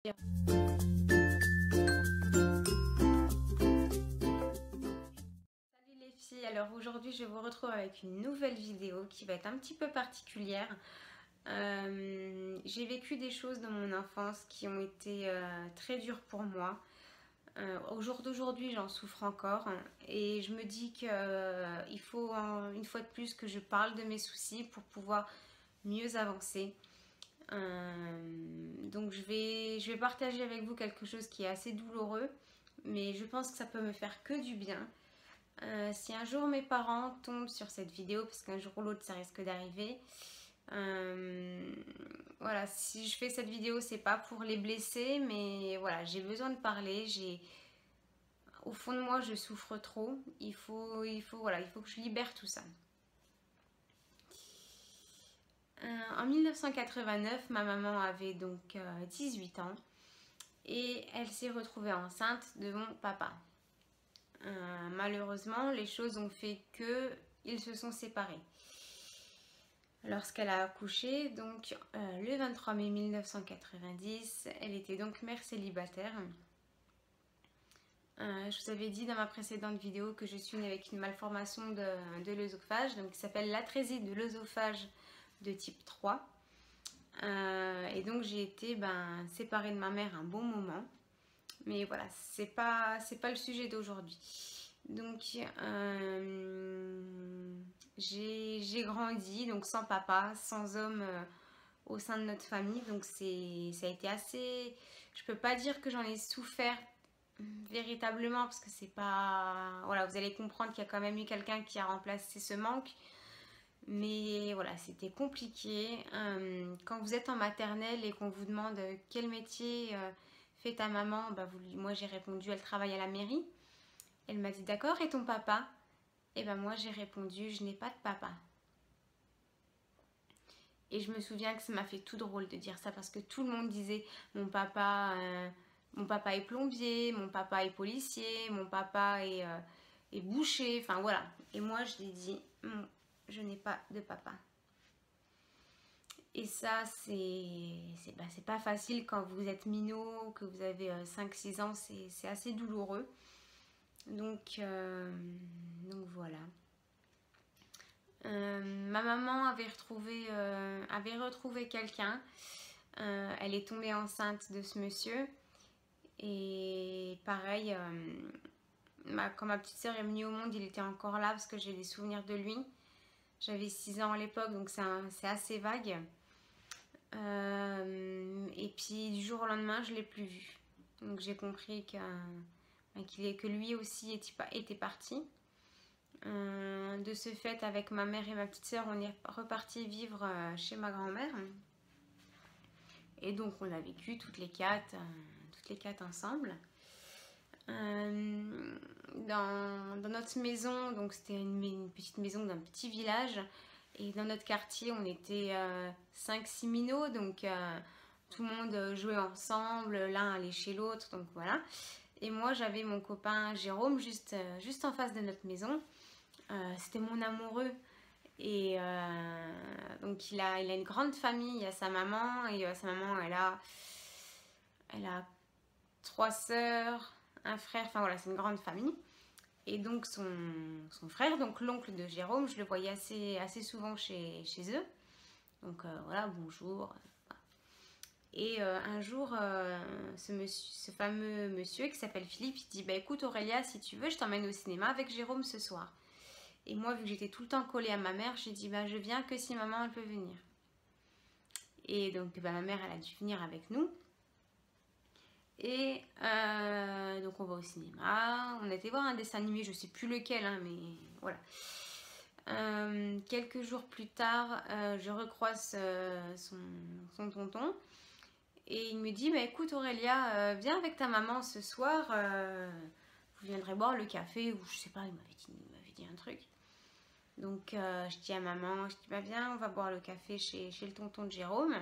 Salut les filles, alors aujourd'hui je vous retrouve avec une nouvelle vidéo qui va être un petit peu particulière. J'ai vécu des choses dans mon enfance qui ont été très dures pour moi. Au jour d'aujourd'hui j'en souffre encore et je me dis qu'il faut une fois de plus que je parle de mes soucis pour pouvoir mieux avancer. Donc je vais partager avec vous quelque chose qui est assez douloureux, mais je pense que ça peut me faire que du bien. Si un jour mes parents tombent sur cette vidéo, parce qu'un jour ou l'autre ça risque d'arriver, voilà, si je fais cette vidéo c'est pas pour les blesser, mais voilà, j'ai besoin de parler. Au fond de moi je souffre trop, voilà, il faut que je libère tout ça. En 1989, ma maman avait donc 18 ans et elle s'est retrouvée enceinte de mon papa. Malheureusement, les choses ont fait qu'ils se sont séparés. Lorsqu'elle a accouché, donc le 23 mai 1990, elle était donc mère célibataire. Je vous avais dit dans ma précédente vidéo que je suis née avec une malformation de l'œsophage, donc qui s'appelle l'atrésie de l'œsophage de type 3. Et donc j'ai été séparée de ma mère un bon moment. Mais voilà, c'est pas le sujet d'aujourd'hui. Donc j'ai grandi donc sans papa, sans homme au sein de notre famille. Donc ça a été assez... Je peux pas dire que j'en ai souffert véritablement parce que c'est pas... Voilà, vous allez comprendre qu'il y a quand même eu quelqu'un qui a remplacé ce manque. Mais voilà, c'était compliqué. Quand vous êtes en maternelle et qu'on vous demande quel métier fait ta maman, moi j'ai répondu elle travaille à la mairie. Elle m'a dit d'accord, et ton papa? Et moi j'ai répondu je n'ai pas de papa. Et je me souviens que ça m'a fait tout drôle de dire ça parce que tout le monde disait mon papa est plombier, mon papa est policier, mon papa est boucher, enfin voilà. Et moi je l'ai dit je n'ai pas de papa. Et ça, c'est pas facile quand vous êtes minot, que vous avez 5-6 ans, c'est assez douloureux. Donc voilà. Ma maman avait retrouvé quelqu'un. Elle est tombée enceinte de ce monsieur. Et pareil, quand ma petite soeur est venue au monde, il était encore là parce que j'ai des souvenirs de lui. J'avais 6 ans à l'époque, donc c'est assez vague. Et puis du jour au lendemain je l'ai plus vu, donc j'ai compris que lui aussi était parti. De ce fait, avec ma mère et ma petite soeur, on est reparti vivre chez ma grand-mère, et donc on a vécu toutes les quatre ensemble. Dans notre maison, donc c'était une petite maison d'un petit village. Et dans notre quartier, on était 5-6 minots, donc tout le monde jouait ensemble, l'un allait chez l'autre, donc voilà. Et moi, j'avais mon copain Jérôme juste en face de notre maison. C'était mon amoureux. Et donc il a une grande famille, il y a sa maman, et sa maman, elle a 3 sœurs, un frère, enfin voilà, c'est une grande famille. Et donc son frère, donc l'oncle de Jérôme, je le voyais assez souvent chez eux. Donc voilà, bonjour. Et un jour, ce fameux monsieur qui s'appelle Philippe, il dit écoute Aurélia, si tu veux, je t'emmène au cinéma avec Jérôme ce soir. Et moi, vu que j'étais tout le temps collée à ma mère, j'ai dit je viens que si maman elle peut venir. Et donc ma mère elle a dû venir avec nous. Et donc on va au cinéma, on a été voir un dessin animé, je sais plus lequel, mais voilà. Quelques jours plus tard, je recroise son tonton et il me dit écoute Aurélia, viens avec ta maman ce soir, vous viendrez boire le café, ou je sais pas, il m'avait dit un truc. Donc je dis à maman, je dis viens, on va boire le café chez le tonton de Jérôme.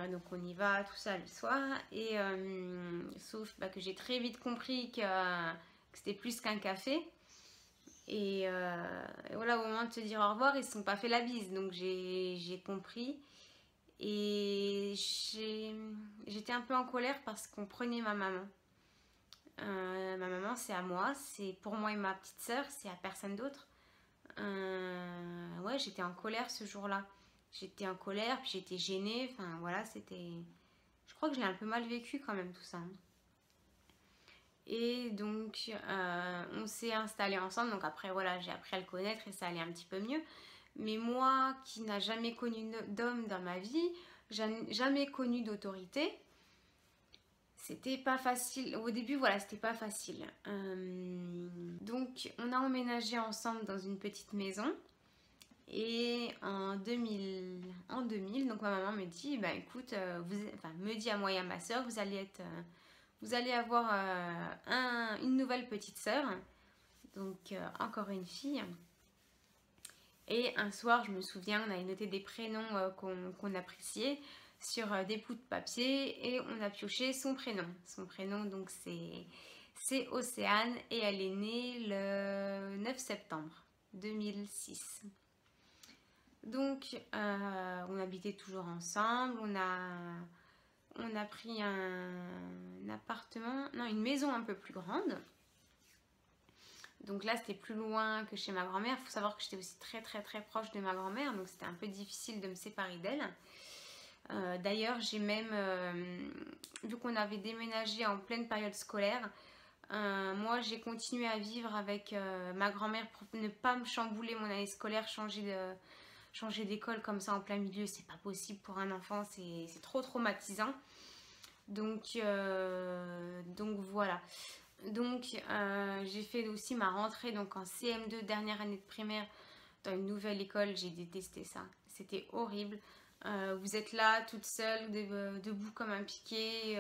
Donc on y va tout ça le soir, et sauf que j'ai très vite compris que c'était plus qu'un café, et voilà, au moment de se dire au revoir, ils se sont pas fait la bise, donc j'ai compris. Et j'étais un peu en colère parce qu'on prenait ma maman. Ma maman, c'est à moi, c'est pour moi et ma petite sœur, c'est à personne d'autre. Ouais, j'étais en colère ce jour-là. J'étais en colère, puis j'étais gênée. Enfin, voilà, c'était... Je crois que je l'ai un peu mal vécu quand même, tout ça. Et donc, on s'est installés ensemble. Donc après, voilà, j'ai appris à le connaître et ça allait un petit peu mieux. Mais moi, qui n'a jamais connu d'homme dans ma vie, jamais connu d'autorité, c'était pas facile. Au début, voilà, c'était pas facile. Donc, on a emménagé ensemble dans une petite maison. Et en 2000, donc ma maman me dit, bah écoute, enfin, me dit à moi et à ma soeur, vous allez avoir une nouvelle petite sœur, donc encore une fille. Et un soir, je me souviens, on avait noté des prénoms qu'on appréciait sur des bouts de papier et on a pioché son prénom. Son prénom, donc c'est Océane et elle est née le 9 septembre 2006. Donc, on habitait toujours ensemble, on a pris un appartement, non, une maison un peu plus grande. Donc là, c'était plus loin que chez ma grand-mère. Il faut savoir que j'étais aussi très très très proche de ma grand-mère, donc c'était un peu difficile de me séparer d'elle. D'ailleurs, j'ai même, vu qu'on avait déménagé en pleine période scolaire, moi j'ai continué à vivre avec ma grand-mère pour ne pas me chambouler mon année scolaire, changer d'école comme ça en plein milieu, c'est pas possible pour un enfant, c'est trop traumatisant. Donc voilà. Donc j'ai fait aussi ma rentrée donc en CM2, dernière année de primaire, dans une nouvelle école. J'ai détesté ça, c'était horrible. Vous êtes là toute seule, debout comme un piquet.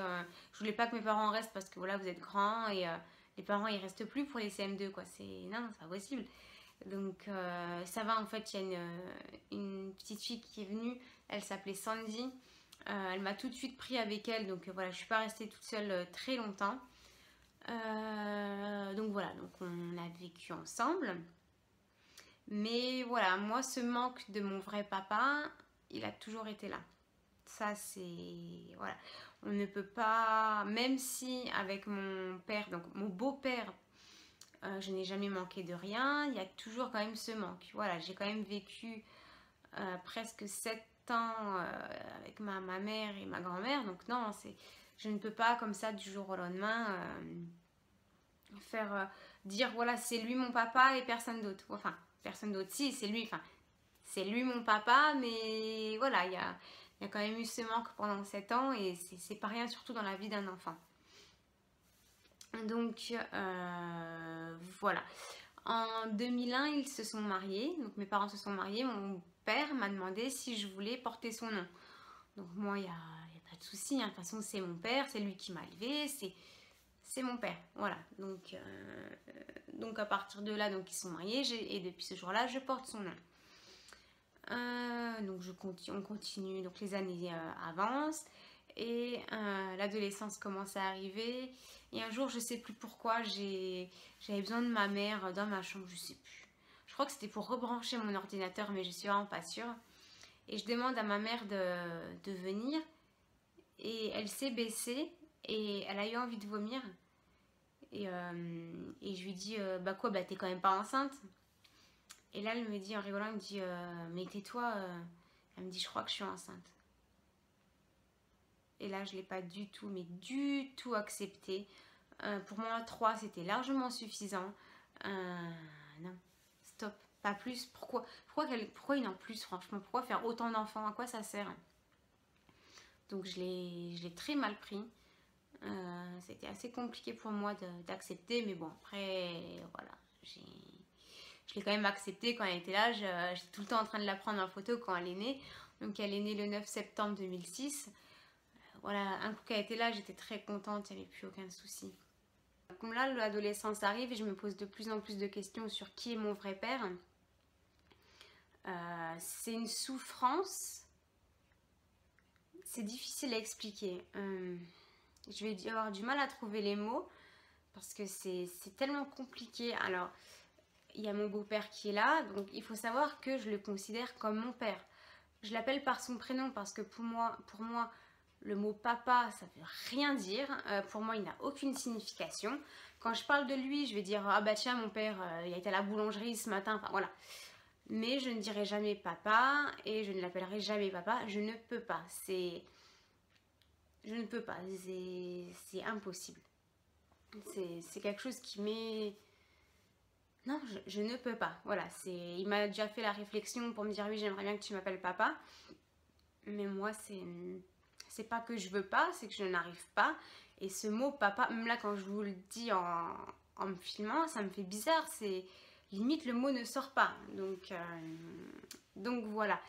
Je voulais pas que mes parents restent parce que voilà, vous êtes grands et les parents ils restent plus pour les CM2 quoi. Non, c'est pas possible. Donc ça va, en fait, il y a une petite fille qui est venue, elle s'appelait Sandy. Elle m'a tout de suite pris avec elle, donc voilà, je suis pas restée toute seule très longtemps. Donc voilà, donc on a vécu ensemble. Mais voilà, moi ce manque de mon vrai papa, il a toujours été là. Ça c'est... Voilà. On ne peut pas... Même si avec mon père, donc mon beau-père, je n'ai jamais manqué de rien, il y a toujours quand même ce manque. Voilà, j'ai quand même vécu presque 7 ans avec ma mère et ma grand-mère. Donc non, je ne peux pas comme ça du jour au lendemain faire dire voilà, c'est lui mon papa et personne d'autre. Enfin, personne d'autre, si, c'est lui. Enfin, c'est lui mon papa, mais voilà, il y a quand même eu ce manque pendant 7 ans et c'est pas rien, surtout dans la vie d'un enfant. Donc voilà. En 2001, ils se sont mariés. Donc mes parents se sont mariés. Mon père m'a demandé si je voulais porter son nom. Donc moi, il n'y a pas de souci. Hein. De toute façon, c'est mon père. C'est lui qui m'a élevée. C'est mon père. Voilà. Donc à partir de là, donc, ils sont mariés. Et depuis ce jour-là, je porte son nom. Donc on continue. Donc les années avancent. Et l'adolescence commence à arriver. Et un jour, je sais plus pourquoi, j'avais besoin de ma mère dans ma chambre, je sais plus. Je crois que c'était pour rebrancher mon ordinateur, mais je suis vraiment pas sûre. Et je demande à ma mère de venir. Et elle s'est baissée et elle a eu envie de vomir. Et je lui dis, bah quoi, bah t'es quand même pas enceinte. Et là, elle me dit, en rigolant, elle me dit, mais tais-toi. Elle me dit, je crois que je suis enceinte. Et là, je ne l'ai pas du tout, mais du tout accepté. Pour moi, 3, c'était largement suffisant. Non, stop, pas plus. Pourquoi une en plus, franchement? Pourquoi faire autant d'enfants? À quoi ça sert? Donc, je l'ai très mal pris. C'était assez compliqué pour moi d'accepter. Mais bon, après, voilà. Je l'ai quand même accepté quand elle était là. J'étais tout le temps en train de la prendre en photo quand elle est née. Donc, elle est née le 9 septembre 2006. Voilà, un coup qu'elle était là, j'étais très contente, il n'y avait plus aucun souci. Comme là, l'adolescence arrive et je me pose de plus en plus de questions sur qui est mon vrai père. C'est une souffrance, c'est difficile à expliquer. Je vais avoir du mal à trouver les mots parce que c'est tellement compliqué. Alors, il y a mon beau-père qui est là, donc il faut savoir que je le considère comme mon père. Je l'appelle par son prénom parce que pour moi, le mot papa, ça veut rien dire. Pour moi, il n'a aucune signification. Quand je parle de lui, je vais dire ah bah tiens, mon père, il a été à la boulangerie ce matin. Enfin voilà. Mais je ne dirai jamais papa et je ne l'appellerai jamais papa. Je ne peux pas. Je ne peux pas. C'est impossible. C'est quelque chose qui m'est... Non, je ne peux pas. Voilà, il m'a déjà fait la réflexion pour me dire oui, j'aimerais bien que tu m'appelles papa. Mais moi, c'est pas que je veux pas, c'est que je n'arrive pas. Et ce mot papa, même là quand je vous le dis en me filmant, ça me fait bizarre. C'est limite le mot ne sort pas. Donc voilà.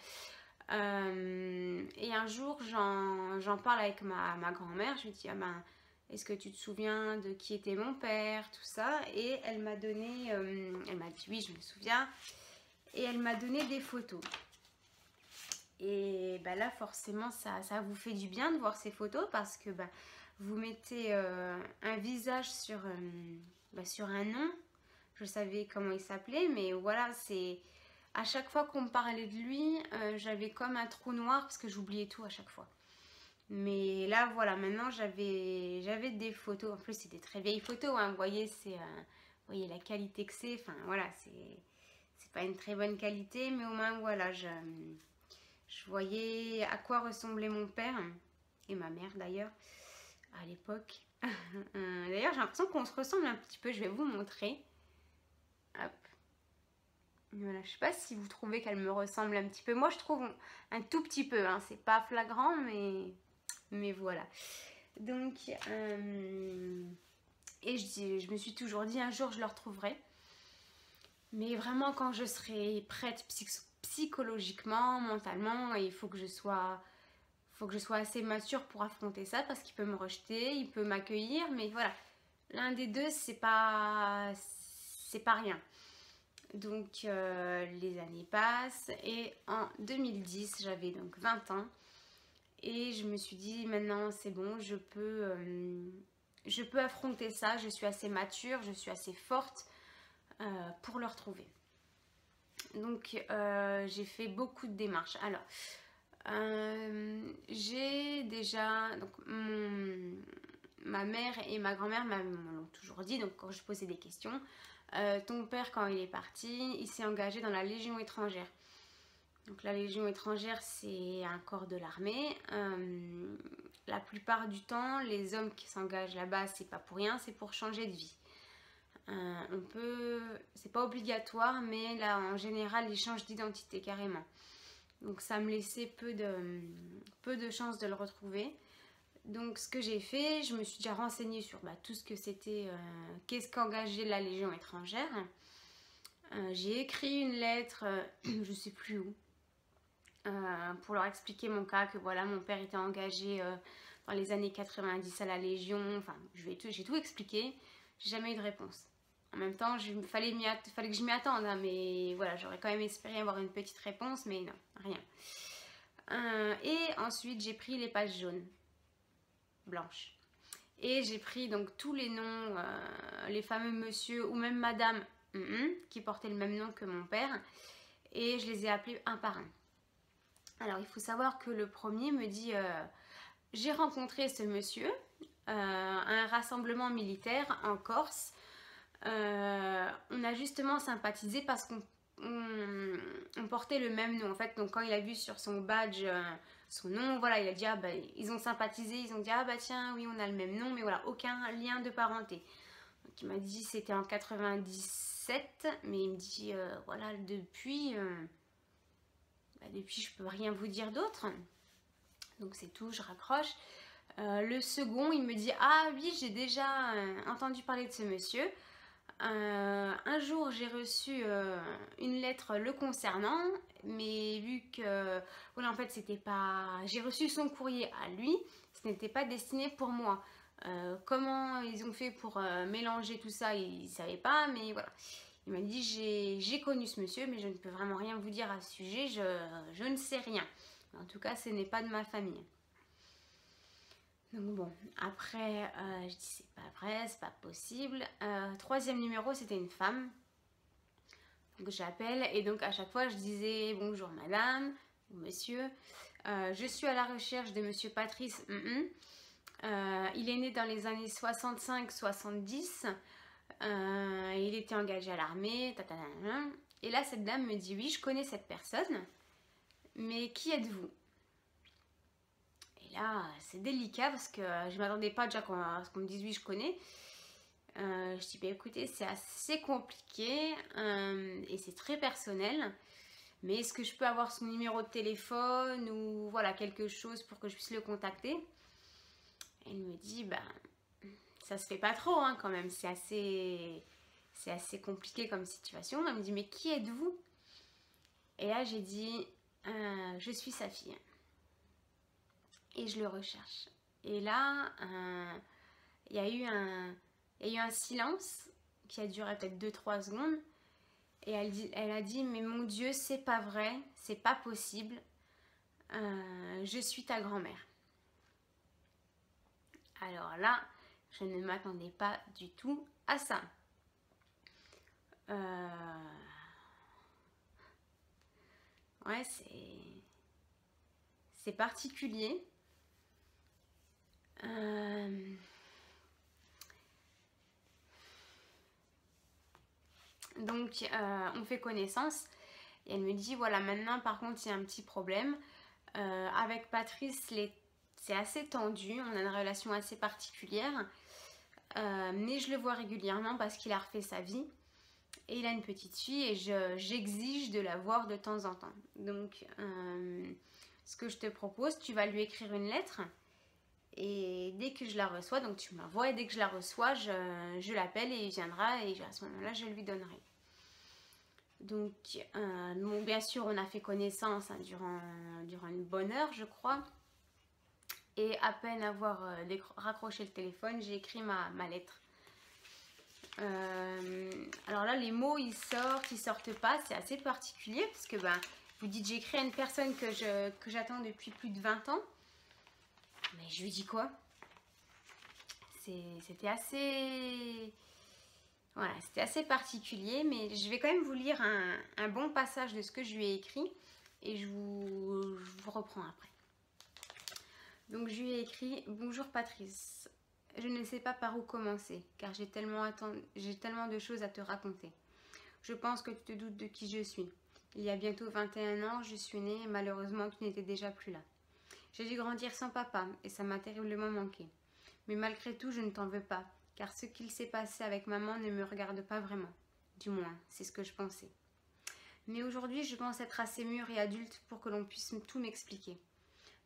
Et un jour, j'en parle avec ma grand-mère. Je lui dis, ah ben, est-ce que tu te souviens de qui était mon père, tout ça. Et elle m'a donné, elle m'a dit oui, je me souviens. Et elle m'a donné des photos. Et bah là, forcément, ça vous fait du bien de voir ces photos parce que bah, vous mettez un visage sur un nom. Je savais comment il s'appelait, mais voilà, c'est... À chaque fois qu'on me parlait de lui, j'avais comme un trou noir parce que j'oubliais tout à chaque fois. Mais là, voilà, maintenant, j'avais des photos. En plus, c'est des très vieilles photos, hein. Vous voyez, vous voyez la qualité que c'est. Enfin, voilà, c'est pas une très bonne qualité, mais au moins, voilà, je voyais à quoi ressemblait mon père et ma mère d'ailleurs à l'époque. D'ailleurs, j'ai l'impression qu'on se ressemble un petit peu. Je vais vous montrer. Hop. Voilà, je sais pas si vous trouvez qu'elle me ressemble un petit peu. Moi, je trouve un tout petit peu. Hein. C'est pas flagrant, mais voilà. Donc, et je me suis toujours dit un jour je le retrouverai. Mais vraiment, quand je serai prête psychologiquement, mentalement, il faut que je sois assez mature pour affronter ça parce qu'il peut me rejeter, il peut m'accueillir, mais voilà, l'un des deux, c'est pas rien. Donc les années passent et en 2010, j'avais donc 20 ans et je me suis dit maintenant c'est bon, je peux affronter ça, je suis assez mature, je suis assez forte pour le retrouver. Donc j'ai fait beaucoup de démarches. Alors j'ai déjà donc ma mère et ma grand-mère m'ont toujours dit, donc quand je posais des questions, ton père quand il est parti, il s'est engagé dans la Légion étrangère. Donc la Légion étrangère, c'est un corps de l'armée. La plupart du temps, les hommes qui s'engagent là-bas, c'est pas pour rien, c'est pour changer de vie. C'est pas obligatoire, mais là en général, ils changent d'identité carrément. Donc ça me laissait peu de chances de le retrouver. Donc ce que j'ai fait, je me suis déjà renseignée sur tout ce que c'était, qu'est-ce qu'engageait la Légion étrangère. J'ai écrit une lettre, je sais plus où, pour leur expliquer mon cas, que voilà, mon père était engagé dans les années 90 à la Légion. Enfin, j'ai tout expliqué, j'ai jamais eu de réponse. En même temps, il fallait que je m'y attende, hein, mais voilà, j'aurais quand même espéré avoir une petite réponse, mais non, rien. Et ensuite, j'ai pris les pages jaunes, blanches. Et j'ai pris donc tous les noms, les fameux monsieur ou même madame qui portaient le même nom que mon père, et je les ai appelés un par un. Alors, il faut savoir que le premier me dit j'ai rencontré ce monsieur à un rassemblement militaire en Corse. On a justement sympathisé parce qu'on portait le même nom en fait. Donc quand il a vu sur son badge son nom, voilà, il a dit ah bah ils ont sympathisé, ils ont dit ah bah tiens oui on a le même nom, mais voilà, aucun lien de parenté. Donc il m'a dit c'était en 97, mais il me dit voilà depuis je peux rien vous dire d'autre. Donc c'est tout, je raccroche. Le second il me dit ah oui j'ai déjà entendu parler de ce monsieur. Un jour j'ai reçu une lettre le concernant, mais vu que voilà en fait c'était pas, j'ai reçu son courrier à lui, ce n'était pas destiné pour moi. Comment ils ont fait pour mélanger tout ça, ils ne savaient pas, mais voilà. Il m'a dit j'ai connu ce monsieur, mais je ne peux vraiment rien vous dire à ce sujet, je ne sais rien. En tout cas, ce n'est pas de ma famille. Donc bon, après, je dis c'est pas vrai, c'est pas possible. Troisième numéro, c'était une femme. Donc j'appelle et donc à chaque fois je disais bonjour madame, ou monsieur. Je suis à la recherche de monsieur Patrice. Il est né dans les années 65-70. Il était engagé à l'armée. Et là, cette dame me dit, oui, je connais cette personne. Mais qui êtes-vous? Et là, c'est délicat parce que je ne m'attendais pas déjà à ce qu'on me dise, oui, je connais. Je dis, bah, écoutez, c'est assez compliqué et c'est très personnel. Mais est-ce que je peux avoir son numéro de téléphone ou voilà, quelque chose pour que je puisse le contacter? Elle me dit, ben, ça se fait pas trop hein, quand même, c'est assez compliqué comme situation. Elle me dit, mais qui êtes-vous? Et là, j'ai dit, je suis sa fille. Et je le recherche. Et là, il y a eu un silence qui a duré peut-être 2-3 secondes. Et elle a dit, mais mon Dieu, c'est pas vrai, c'est pas possible. Je suis ta grand-mère. Alors là, je ne m'attendais pas du tout à ça. Ouais, c'est particulier. Donc, on fait connaissance. Et elle me dit, voilà, maintenant, par contre, il y a un petit problème. Avec Patrice, c'est assez tendu. On a une relation assez particulière. Mais je le vois régulièrement parce qu'il a refait sa vie. Et il a une petite fille et j'exige de la voir de temps en temps. Donc, ce que je te propose, tu vas lui écrire une lettre. Et dès que je la reçois, donc tu me l'envoies. Et dès que je la reçois, je l'appelle et il viendra. Et à ce moment-là, je lui donnerai. Donc, bon, bien sûr, on a fait connaissance hein, durant une bonne heure, je crois. Et à peine avoir raccroché le téléphone, j'ai écrit ma lettre. Alors là, les mots, ils sortent pas. C'est assez particulier parce que vous dites, j'ai écrit à une personne que j'attends depuis plus de 20 ans. Mais je lui dis quoi? C'était assez... Voilà, c'était assez particulier, mais je vais quand même vous lire un bon passage de ce que je lui ai écrit et je vous reprends après. Donc je lui ai écrit « Bonjour Patrice, je ne sais pas par où commencer car j'ai tellement de choses à te raconter. Je pense que tu te doutes de qui je suis. Il y a bientôt 21 ans, je suis née et malheureusement tu n'étais déjà plus là. J'ai dû grandir sans papa et ça m'a terriblement manqué. Mais malgré tout, je ne t'en veux pas. Car ce qu'il s'est passé avec maman ne me regarde pas vraiment. Du moins, c'est ce que je pensais. Mais aujourd'hui, je pense être assez mûre et adulte pour que l'on puisse tout m'expliquer.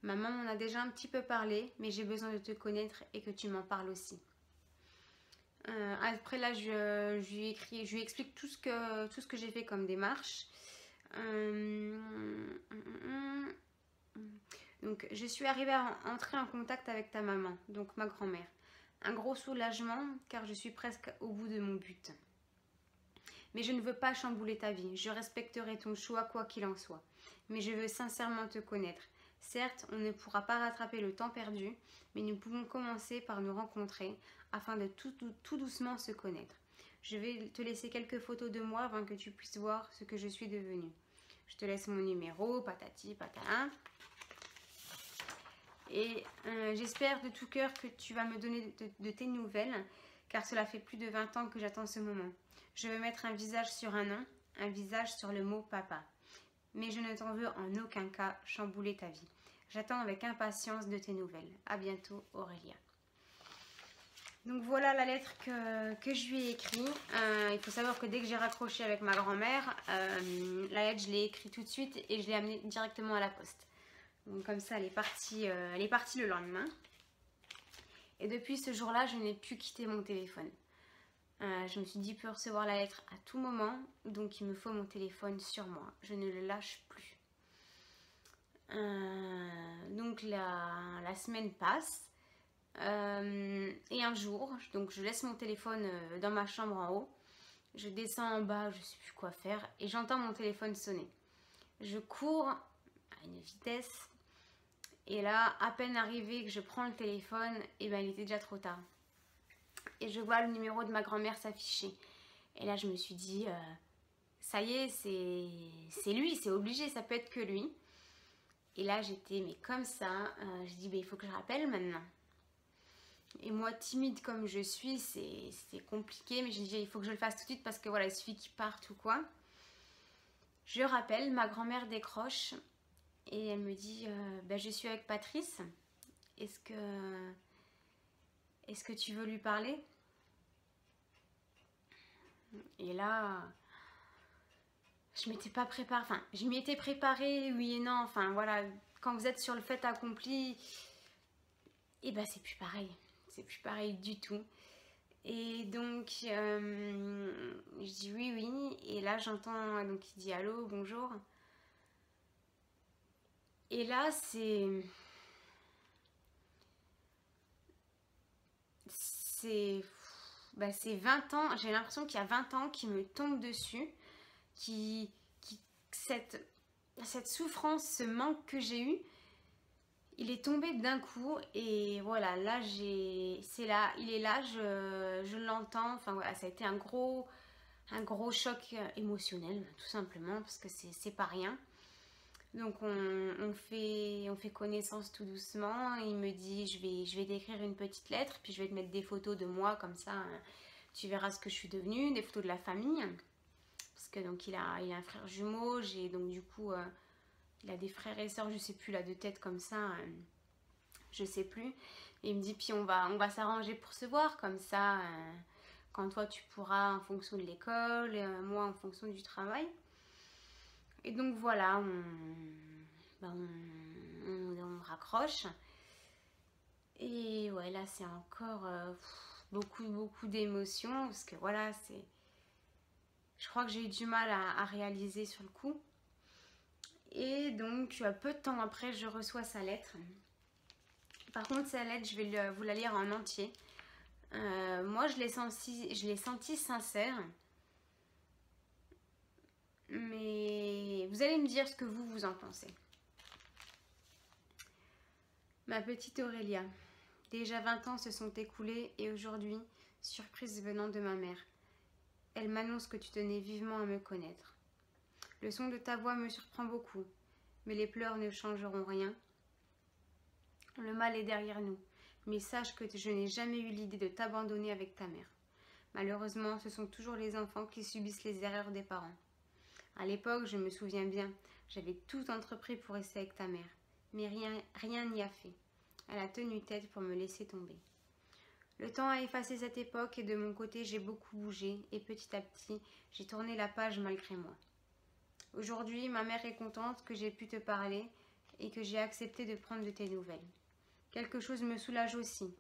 Maman m'en a déjà un petit peu parlé, mais j'ai besoin de te connaître et que tu m'en parles aussi. Après là, je lui explique tout ce que j'ai fait comme démarche. Donc, je suis arrivée à entrer en contact avec ta maman, donc ma grand-mère. Un gros soulagement car je suis presque au bout de mon but. Mais je ne veux pas chambouler ta vie. Je respecterai ton choix quoi qu'il en soit. Mais je veux sincèrement te connaître. Certes, on ne pourra pas rattraper le temps perdu, mais nous pouvons commencer par nous rencontrer afin de tout doucement se connaître. Je vais te laisser quelques photos de moi avant que tu puisses voir ce que je suis devenue. Je te laisse mon numéro, patati, patala. Et j'espère de tout cœur que tu vas me donner de tes nouvelles, car cela fait plus de 20 ans que j'attends ce moment. Je veux mettre un visage sur un nom, un visage sur le mot papa. Mais je ne t'en veux en aucun cas chambouler ta vie. J'attends avec impatience de tes nouvelles. À bientôt, Aurélia. Donc voilà la lettre que je lui ai écrite. Il faut savoir que dès que j'ai raccroché avec ma grand-mère, la lettre je l'ai écrite tout de suite et je l'ai amenée directement à la poste. Donc comme ça, elle est partie le lendemain. Et depuis ce jour-là, je n'ai plus quitté mon téléphone. Je me suis dit, je peux recevoir la lettre à tout moment, donc il me faut mon téléphone sur moi. Je ne le lâche plus. Donc la semaine passe. Et un jour, donc je laisse mon téléphone dans ma chambre en haut. Je descends en bas, je ne sais plus quoi faire. Et j'entends mon téléphone sonner. Je cours à une vitesse. Et là, à peine arrivée que je prends le téléphone, et ben il était déjà trop tard. Et je vois le numéro de ma grand-mère s'afficher. Et là, je me suis dit, ça y est, c'est lui, c'est obligé, ça peut être que lui. Et là j'étais mais comme ça, je dis bah, il faut que je rappelle maintenant. Et moi timide comme je suis, c'est compliqué, mais j'ai dit il faut que je le fasse tout de suite parce que voilà, il suffit qu'il parte ou quoi. Je rappelle, ma grand-mère décroche et elle me dit bah, je suis avec Patrice, est-ce que tu veux lui parler? Et là, je m'étais pas préparée, enfin, je m'y étais préparée, oui et non, enfin voilà, quand vous êtes sur le fait accompli, et ben c'est plus pareil du tout. Et donc, je dis oui, oui, et là j'entends, donc il dit allô, bonjour. Et là, c'est, c'est 20 ans, j'ai l'impression qu'il y a 20 ans qui me tombent dessus, qui cette souffrance, ce manque que j'ai eu, il est tombé d'un coup et voilà, là c'est là, il est là, je l'entends, enfin voilà, ça a été un gros choc émotionnel tout simplement parce que c'est pas rien. Donc on fait connaissance tout doucement, il me dit je vais t'écrire une petite lettre, puis je vais te mettre des photos de moi comme ça, tu verras ce que je suis devenue, des photos de la famille. Parce que donc il a un frère jumeau, j'ai donc du coup il a des frères et sœurs, je sais plus là de tête comme ça, je sais plus. Et il me dit puis on va s'arranger pour se voir comme ça, quand toi tu pourras en fonction de l'école, moi en fonction du travail. Et donc voilà, on raccroche. Et ouais là c'est encore beaucoup d'émotions parce que voilà c'est, je crois que j'ai eu du mal à réaliser sur le coup. Et donc, peu de temps après, je reçois sa lettre. Par contre, sa lettre, je vais vous la lire en entier. Moi, je l'ai senti sincère. Mais vous allez me dire ce que vous en pensez. Ma petite Aurélia, déjà 20 ans se sont écoulés et aujourd'hui, surprise venant de ma mère, elle m'annonce que tu tenais vivement à me connaître. Le son de ta voix me surprend beaucoup, mais les pleurs ne changeront rien. Le mal est derrière nous, mais sache que je n'ai jamais eu l'idée de t'abandonner avec ta mère. Malheureusement, ce sont toujours les enfants qui subissent les erreurs des parents. À l'époque, je me souviens bien, j'avais tout entrepris pour rester avec ta mère, mais rien n'y a fait. Elle a tenu tête pour me laisser tomber. Le temps a effacé cette époque et de mon côté, j'ai beaucoup bougé et petit à petit, j'ai tourné la page malgré moi. Aujourd'hui, ma mère est contente que j'ai pu te parler et que j'ai accepté de prendre de tes nouvelles. Quelque chose me soulage aussi.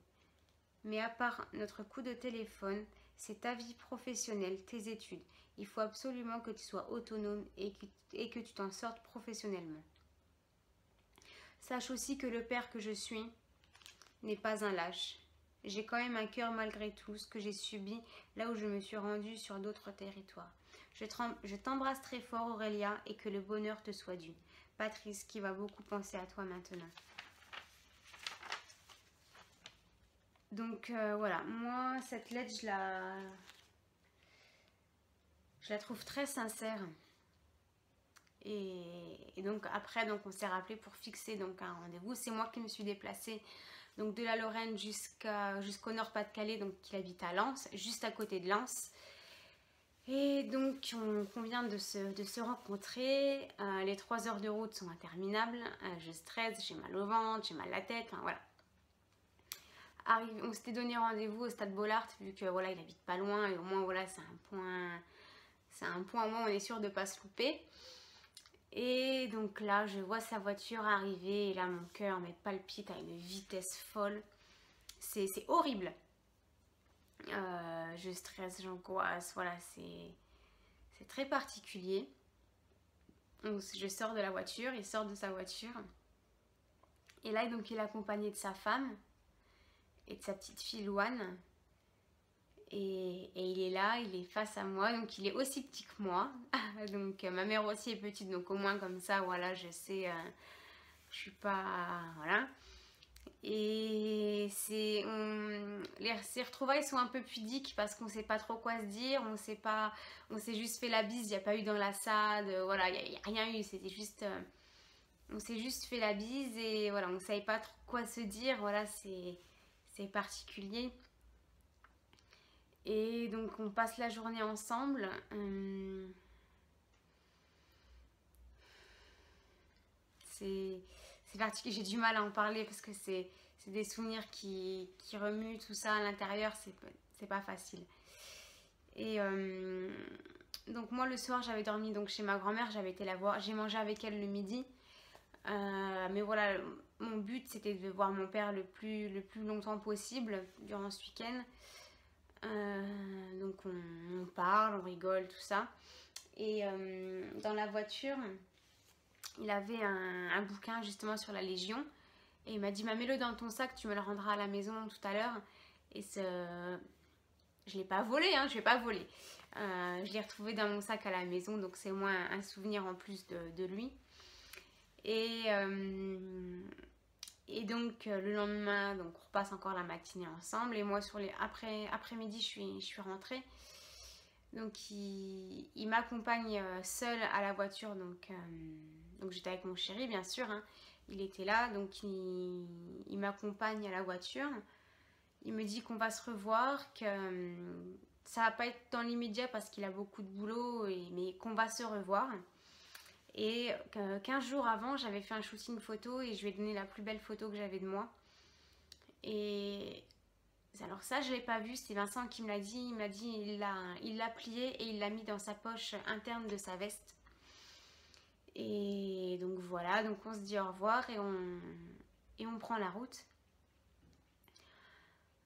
Mais à part notre coup de téléphone, c'est ta vie professionnelle, tes études. Il faut absolument que tu sois autonome et que tu t'en sortes professionnellement. Sache aussi que le père que je suis n'est pas un lâche. J'ai quand même un cœur malgré tout ce que j'ai subi là où je me suis rendue sur d'autres territoires. Je t'embrasse très fort Aurélia et que le bonheur te soit dû. Patrice qui va beaucoup penser à toi maintenant. Donc voilà, moi cette lettre je la trouve très sincère. Et donc après donc on s'est rappelé pour fixer donc un rendez-vous. C'est moi qui me suis déplacée donc de la Lorraine jusqu'au Nord-Pas-de-Calais, donc il habite à Lens, juste à côté de Lens. Et donc on convient de se rencontrer. Les 3 heures de route sont interminables. Je stresse, j'ai mal au ventre, j'ai mal à la tête, enfin voilà. On s'était donné rendez-vous au stade Bollaert vu que voilà il habite pas loin et au moins voilà c'est un point au moins on est sûr de pas se louper. Et donc là je vois sa voiture arriver et là mon cœur me palpite à une vitesse folle. C'est horrible. Je stresse, j'angoisse, voilà c'est très particulier. Donc je sors de la voiture, il sort de sa voiture et là donc il est accompagné de sa femme et de sa petite fille Louane. Et il est là, il est face à moi, donc il est aussi petit que moi. Donc ma mère aussi est petite, donc au moins comme ça, voilà, je sais, je suis pas, voilà. Et ces retrouvailles sont un peu pudiques parce qu'on sait pas trop quoi se dire, on s'est juste fait la bise, il n'y a pas eu d'enlaçade, voilà, il n'y a rien eu, c'était juste On s'est juste fait la bise et voilà, on savait pas trop quoi se dire. Voilà, c'est particulier. Et donc on passe la journée ensemble. C'est particulier, j'ai du mal à en parler parce que c'est des souvenirs qui remuent tout ça à l'intérieur, c'est pas facile. Et donc moi le soir j'avais dormi donc chez ma grand-mère, j'avais été la voir, j'ai mangé avec elle le midi. Mais voilà, mon but c'était de voir mon père le plus longtemps possible durant ce week-end. Donc on parle, on rigole, tout ça. Et dans la voiture, il avait un bouquin justement sur la Légion. Et il m'a dit, bah, mets-le dans ton sac, tu me le rendras à la maison tout à l'heure. Et je l'ai pas volé, hein, je l'ai pas volé. Je l'ai retrouvé dans mon sac à la maison, donc c'est au moins un souvenir en plus de lui. Et donc le lendemain, donc on repasse encore la matinée ensemble. Et moi sur les après-midi, je suis rentrée. Donc il m'accompagne seul à la voiture. Donc j'étais avec mon chéri bien sûr. Hein. Il était là, donc il m'accompagne à la voiture. Il me dit qu'on va se revoir, que ça va pas être dans l'immédiat parce qu'il a beaucoup de boulot, mais qu'on va se revoir. Et 15 jours avant, j'avais fait un shooting photo et je lui ai donné la plus belle photo que j'avais de moi. Et alors ça, je ne l'ai pas vu, c'est Vincent qui me l'a dit. Il m'a dit il l'a plié et il l'a mis dans sa poche interne de sa veste. Et donc voilà, donc on se dit au revoir et on prend la route.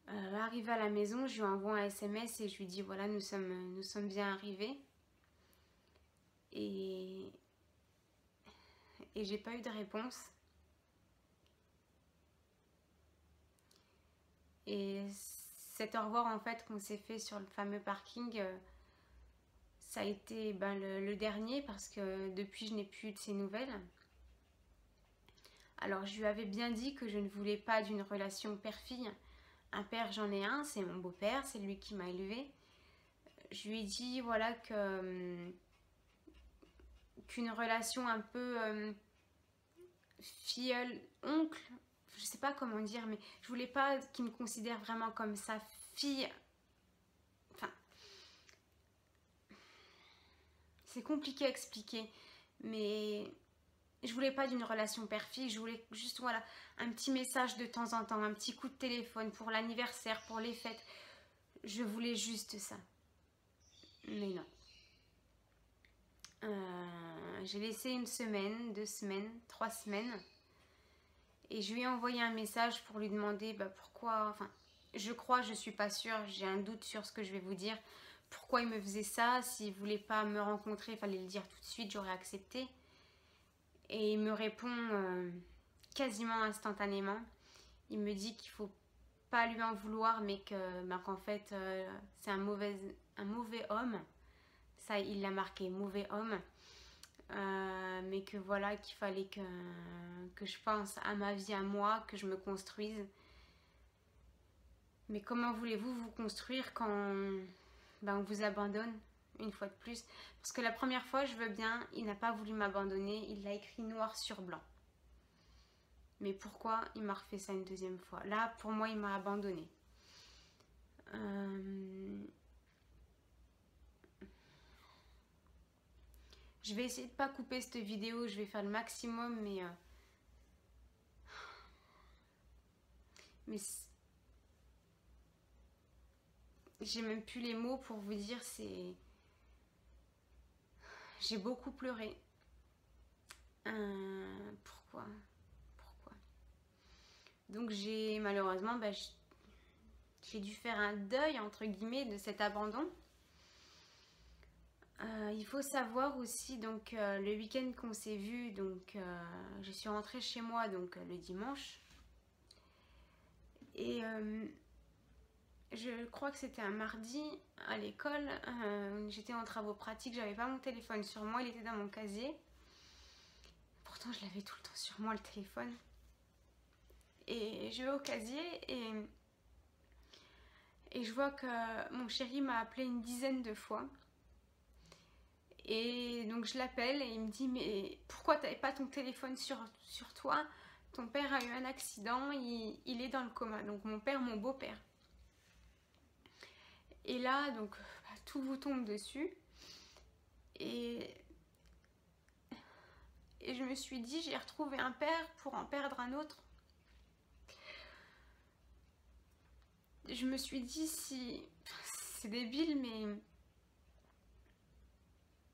Arrivé à la maison, je lui envoie un SMS et je lui dis voilà, nous sommes bien arrivés. Et j'ai pas eu de réponse. Et cet au revoir en fait qu'on s'est fait sur le fameux parking, ça a été le dernier parce que depuis je n'ai plus eu de ses nouvelles. Alors je lui avais bien dit que je ne voulais pas d'une relation père-fille. Un père j'en ai un, c'est mon beau-père, c'est lui qui m'a élevée. Je lui ai dit voilà qu'une relation un peu filleul-oncle, je sais pas comment dire, mais je voulais pas qu'il me considère vraiment comme sa fille. Enfin, c'est compliqué à expliquer, mais je voulais pas d'une relation père-fille, je voulais juste voilà un petit message de temps en temps, un petit coup de téléphone pour l'anniversaire, pour les fêtes. Je voulais juste ça. Mais non. J'ai laissé 1 semaine, 2 semaines, 3 semaines. Et je lui ai envoyé un message pour lui demander pourquoi... Enfin, je suis pas sûre, j'ai un doute sur ce que je vais vous dire. Pourquoi il me faisait ça? S'il voulait pas me rencontrer, il fallait le dire tout de suite, j'aurais accepté. Et il me répond quasiment instantanément. Il me dit qu'il faut pas lui en vouloir, mais qu'en fait, c'est un mauvais homme. Ça, il l'a marqué, mauvais homme. Mais que voilà, qu'il fallait que je pense à ma vie à moi, que je me construise. Mais comment voulez-vous vous construire quand on vous abandonne une fois de plus? Parce que la première fois, je veux bien, il n'a pas voulu m'abandonner, il l'a écrit noir sur blanc. Mais pourquoi il m'a refait ça une deuxième fois? Là, pour moi, il m'a abandonné. Je vais essayer de pas couper cette vidéo, je vais faire le maximum, mais j'ai même plus les mots pour vous dire, j'ai beaucoup pleuré. Pourquoi? Donc malheureusement, j'ai dû faire un deuil entre guillemets de cet abandon. Il faut savoir aussi donc le week-end qu'on s'est vu, donc je suis rentrée chez moi donc le dimanche et je crois que c'était un mardi à l'école. J'étais en travaux pratiques, j'avais pas mon téléphone sur moi, il était dans mon casier. Pourtant je l'avais tout le temps sur moi le téléphone. Et je vais au casier et je vois que mon chéri m'a appelé une dizaine de fois. Et donc je l'appelle et il me dit mais pourquoi t'avais pas ton téléphone sur toi? Ton père a eu un accident, il est dans le coma. Donc mon père, mon beau-père. Et là, donc tout vous tombe dessus. Et je me suis dit, j'ai retrouvé un père pour en perdre un autre. Je me suis dit, si... C'est débile, mais...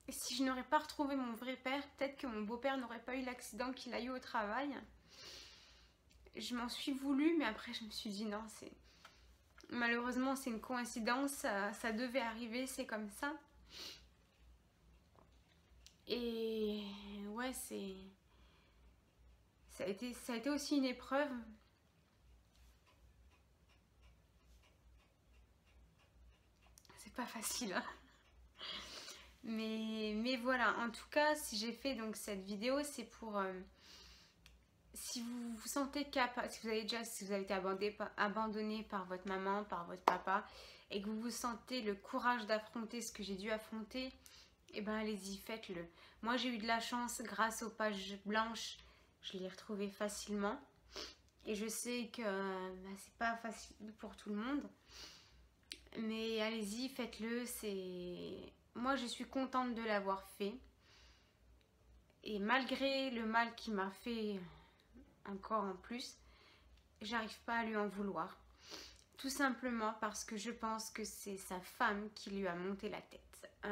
Si je n'aurais pas retrouvé mon vrai père, peut-être que mon beau-père n'aurait pas eu l'accident qu'il a eu au travail. Je m'en suis voulu, mais après je me suis dit, non, c'est... Malheureusement, c'est une coïncidence, ça devait arriver, c'est comme ça. Et ouais, ça a été aussi une épreuve. C'est pas facile, hein. Mais voilà, en tout cas, si j'ai fait donc cette vidéo, c'est pour... si vous vous sentez capable, si vous avez été abandonné par votre maman, par votre papa, et que vous vous sentez le courage d'affronter ce que j'ai dû affronter, eh ben allez-y, faites-le. Moi j'ai eu de la chance grâce aux pages blanches, je l'ai retrouvé facilement. Et je sais que c'est pas facile pour tout le monde. Mais allez-y, faites-le. Moi je suis contente de l'avoir fait. Et malgré le mal qu'il m'a fait encore en plus, j'arrive pas à lui en vouloir. Tout simplement parce que je pense que c'est sa femme qui lui a monté la tête.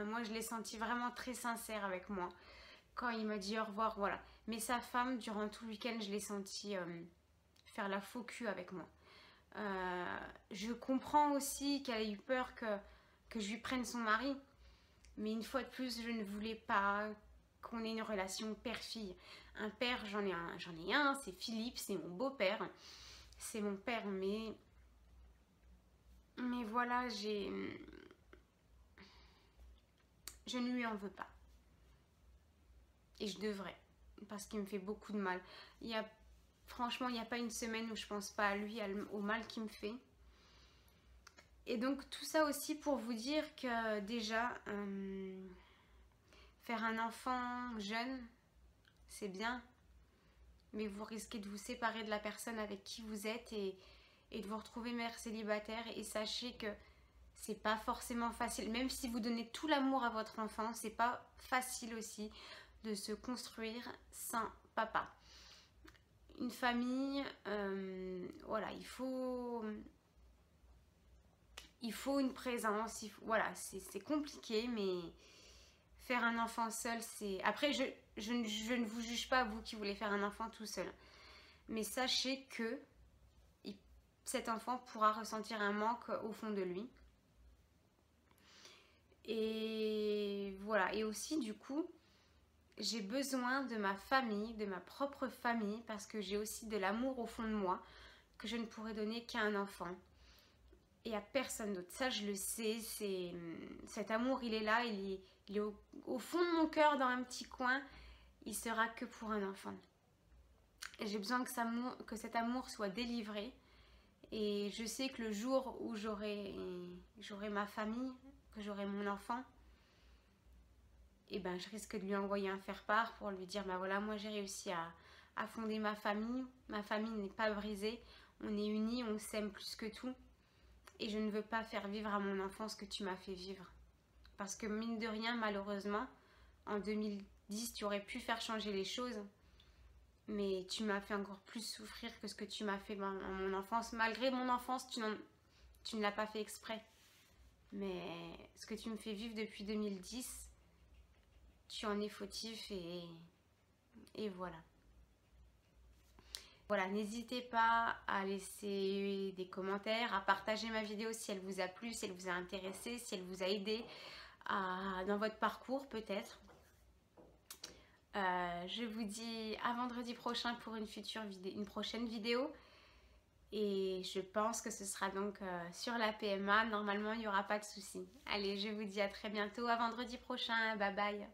Moi je l'ai senti vraiment très sincère avec moi quand il m'a dit au revoir, voilà. Mais sa femme, durant tout le week-end, je l'ai senti faire la faux cul avec moi. Je comprends aussi qu'elle a eu peur que je lui prenne son mari. Mais une fois de plus, je ne voulais pas qu'on ait une relation père-fille. Un père, j'en ai un, c'est Philippe, c'est mon beau-père. C'est mon père, mais voilà, je ne lui en veux pas. Et je devrais, parce qu'il me fait beaucoup de mal. Franchement, il n'y a pas une semaine où je pense pas à lui, au mal qu'il me fait. Et donc tout ça aussi pour vous dire que déjà, faire un enfant jeune, c'est bien. Mais vous risquez de vous séparer de la personne avec qui vous êtes et de vous retrouver mère célibataire. Et sachez que c'est pas forcément facile. Même si vous donnez tout l'amour à votre enfant, c'est pas facile aussi de se construire sans papa. Une famille, voilà, il faut une présence, voilà, c'est compliqué, mais faire un enfant seul, c'est... Après, je ne vous juge pas, vous qui voulez faire un enfant tout seul. Mais sachez que cet enfant pourra ressentir un manque au fond de lui. Et voilà, et aussi du coup, j'ai besoin de ma famille, de ma propre famille, parce que j'ai aussi de l'amour au fond de moi que je ne pourrais donner qu'à un enfant et à personne d'autre. Ça, je le sais, cet amour, il est là, il est au fond de mon cœur, dans un petit coin. Il sera que pour un enfant. Et j'ai besoin que cet amour soit délivré. Et je sais que le jour où j'aurai ma famille, que j'aurai mon enfant, et ben je risque de lui envoyer un faire-part pour lui dire, ben voilà, moi j'ai réussi à fonder ma famille n'est pas brisée, on est unis, on s'aime plus que tout, et je ne veux pas faire vivre à mon enfant ce que tu m'as fait vivre. Parce que mine de rien, malheureusement, en 2010, tu aurais pu faire changer les choses, mais tu m'as fait encore plus souffrir que ce que tu m'as fait dans mon enfance. Malgré mon enfance, tu ne l'as pas fait exprès. Mais ce que tu me fais vivre depuis 2010, tu en es fautif et voilà. Voilà, n'hésitez pas à laisser des commentaires, à partager ma vidéo si elle vous a plu, si elle vous a intéressé, si elle vous a aidé dans votre parcours peut-être. Je vous dis à vendredi prochain pour une prochaine vidéo. Et je pense que ce sera donc sur la PMA. Normalement, il n'y aura pas de souci. Allez, je vous dis à très bientôt, à vendredi prochain. Bye bye.